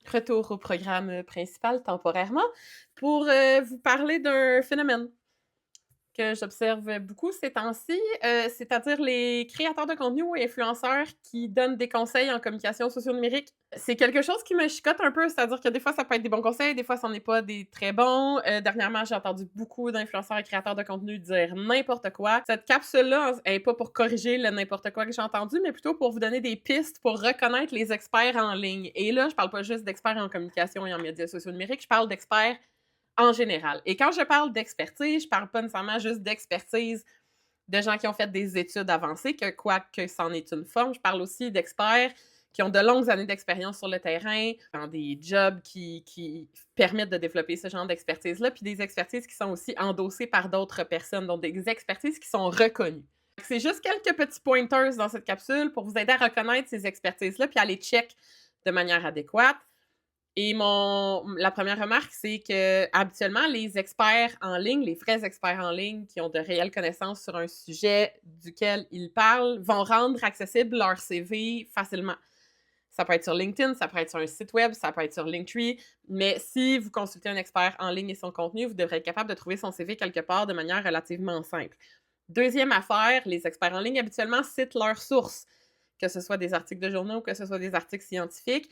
retour au programme principal temporairement pour vous parler d'un phénomène que j'observe beaucoup ces temps-ci, c'est-à-dire les créateurs de contenu ou influenceurs qui donnent des conseils en communication socio-numérique. C'est quelque chose qui me chicote un peu, c'est-à-dire que des fois, ça peut être des bons conseils, des fois, ça n'est pas des très bons. Dernièrement, j'ai entendu beaucoup d'influenceurs et créateurs de contenu dire n'importe quoi. Cette capsule-là est pas pour corriger le n'importe quoi que j'ai entendu, mais plutôt pour vous donner des pistes pour reconnaître les experts en ligne. Et là, je parle pas juste d'experts en communication et en médias sociaux numériques, je parle d'experts en général. Et quand je parle d'expertise, je parle pas nécessairement juste d'expertise de gens qui ont fait des études avancées, que quoique c'en est une forme, je parle aussi d'experts qui ont de longues années d'expérience sur le terrain, dans des jobs qui permettent de développer ce genre d'expertise-là, puis des expertises qui sont aussi endossées par d'autres personnes, donc des expertises qui sont reconnues. C'est juste quelques petits pointers dans cette capsule pour vous aider à reconnaître ces expertises-là, puis à les check de manière adéquate. Et la première remarque, c'est que habituellement, les experts en ligne, les vrais experts en ligne qui ont de réelles connaissances sur un sujet duquel ils parlent, vont rendre accessible leur CV facilement. Ça peut être sur LinkedIn, ça peut être sur un site web, ça peut être sur Linktree, mais si vous consultez un expert en ligne et son contenu, vous devrez être capable de trouver son CV quelque part de manière relativement simple. Deuxième affaire, les experts en ligne habituellement citent leurs sources, que ce soit des articles de journaux ou que ce soit des articles scientifiques,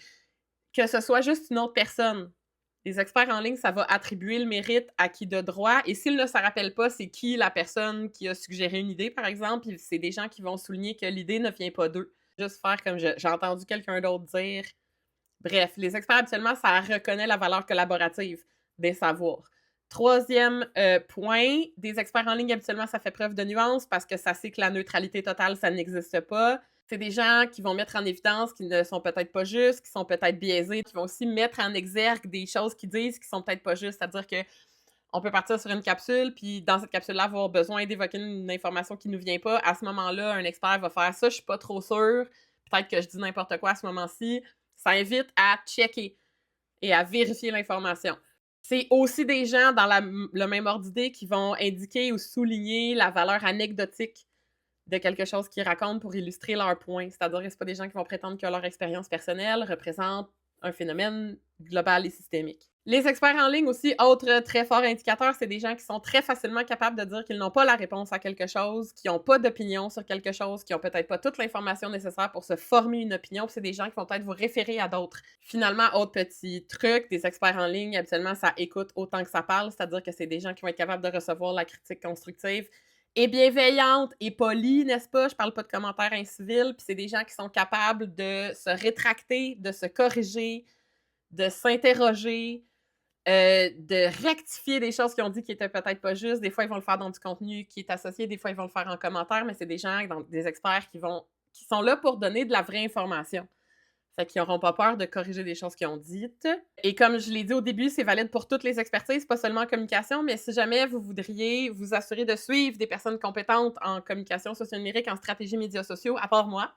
que ce soit juste une autre personne. Les experts en ligne, ça va attribuer le mérite à qui de droit, et s'ils ne se rappellent pas c'est qui la personne qui a suggéré une idée, par exemple, c'est des gens qui vont souligner que l'idée ne vient pas d'eux. Juste faire comme j'ai entendu quelqu'un d'autre dire. Bref, les experts, habituellement, ça reconnaît la valeur collaborative des savoirs. Troisième point, des experts en ligne, habituellement, ça fait preuve de nuance parce que ça sait que la neutralité totale, ça n'existe pas. C'est des gens qui vont mettre en évidence qui ne sont peut-être pas justes, qui sont peut-être biaisés, qui vont aussi mettre en exergue des choses qu'ils disent qui sont peut-être pas justes. C'est-à-dire que on peut partir sur une capsule, puis dans cette capsule-là, avoir besoin d'évoquer une information qui nous vient pas. À ce moment-là, un expert va faire ça, je suis pas trop sûre, peut-être que je dis n'importe quoi à ce moment-ci. Ça invite à checker et à vérifier l'information. C'est aussi des gens dans le même ordre d'idée qui vont indiquer ou souligner la valeur anecdotique de quelque chose qu'ils racontent pour illustrer leur point. C'est-à-dire que c'est pas des gens qui vont prétendre que leur expérience personnelle représente un phénomène global et systémique. Les experts en ligne aussi, autre très fort indicateur, c'est des gens qui sont très facilement capables de dire qu'ils n'ont pas la réponse à quelque chose, qui n'ont pas d'opinion sur quelque chose, qui n'ont peut-être pas toute l'information nécessaire pour se former une opinion, puis c'est des gens qui vont peut-être vous référer à d'autres. Finalement, autre petit truc, des experts en ligne, habituellement, ça écoute autant que ça parle, c'est-à-dire que c'est des gens qui vont être capables de recevoir la critique constructive et bienveillante et polie, n'est-ce pas? Je parle pas de commentaires incivils, puis c'est des gens qui sont capables de se rétracter, de se corriger, de s'interroger, de rectifier des choses qu'ils ont dit qui étaient peut-être pas justes. Des fois, ils vont le faire dans du contenu qui est associé, des fois, ils vont le faire en commentaire, mais c'est des gens, des experts qui sont là pour donner de la vraie information. Fait qu'ils n'auront pas peur de corriger des choses qu'ils ont dites. Et comme je l'ai dit au début, c'est valide pour toutes les expertises, pas seulement en communication, mais si jamais vous voudriez vous assurer de suivre des personnes compétentes en communication socio-numérique, en stratégie médias sociaux, à part moi,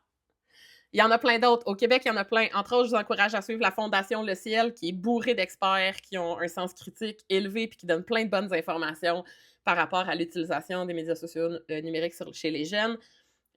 il y en a plein d'autres. Au Québec, il y en a plein. Entre autres, je vous encourage à suivre la Fondation Le Ciel, qui est bourrée d'experts qui ont un sens critique élevé puis qui donnent plein de bonnes informations par rapport à l'utilisation des médias sociaux numériques chez les jeunes.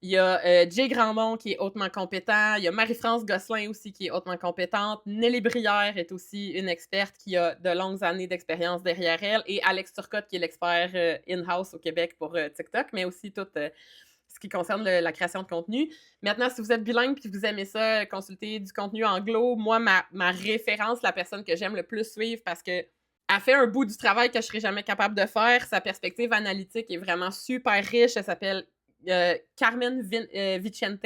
Il y a Jay Grandmont qui est hautement compétent. Il y a Marie-France Gosselin aussi qui est hautement compétente. Nelly Brière est aussi une experte qui a de longues années d'expérience derrière elle. Et Alex Turcotte qui est l'expert in-house au Québec pour TikTok, mais aussi tout ce qui concerne la création de contenu. Maintenant, si vous êtes bilingue et que vous aimez ça, consulter du contenu anglo, moi, ma référence, la personne que j'aime le plus suivre parce que elle fait un bout du travail que je serais jamais capable de faire. Sa perspective analytique est vraiment super riche. Elle s'appelle Carmen Vicente.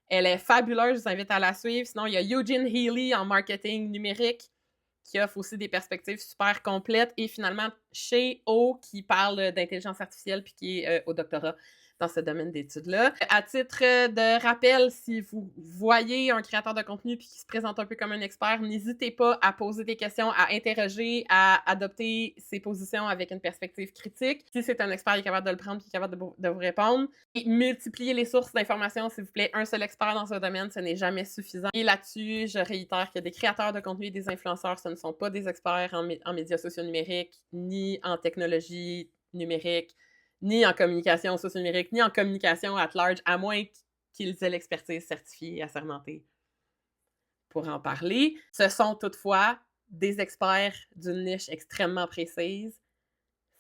Elle est fabuleuse, je vous invite à la suivre. Sinon, il y a Eugene Healy en marketing numérique qui offre aussi des perspectives super complètes. Et finalement, Shay O qui parle d'intelligence artificielle puis qui est au doctorat dans ce domaine d'études-là. À titre de rappel, si vous voyez un créateur de contenu puis qui se présente un peu comme un expert, n'hésitez pas à poser des questions, à interroger, à adopter ses positions avec une perspective critique. Si c'est un expert, il est capable de le prendre puis il est capable de vous répondre. Et multipliez les sources d'informations, s'il vous plaît. Un seul expert dans un domaine, ce n'est jamais suffisant. Et là-dessus, je réitère que des créateurs de contenu et des influenceurs, ce ne sont pas des experts en médias sociaux numériques, ni en technologie numérique, ni en communication socio-numérique, ni en communication at large, à moins qu'ils aient l'expertise certifiée et assermentée pour en parler. Ce sont toutefois des experts d'une niche extrêmement précise.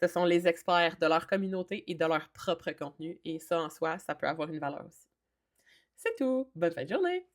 Ce sont les experts de leur communauté et de leur propre contenu et ça, en soi, ça peut avoir une valeur aussi. C'est tout. Bonne fin de journée!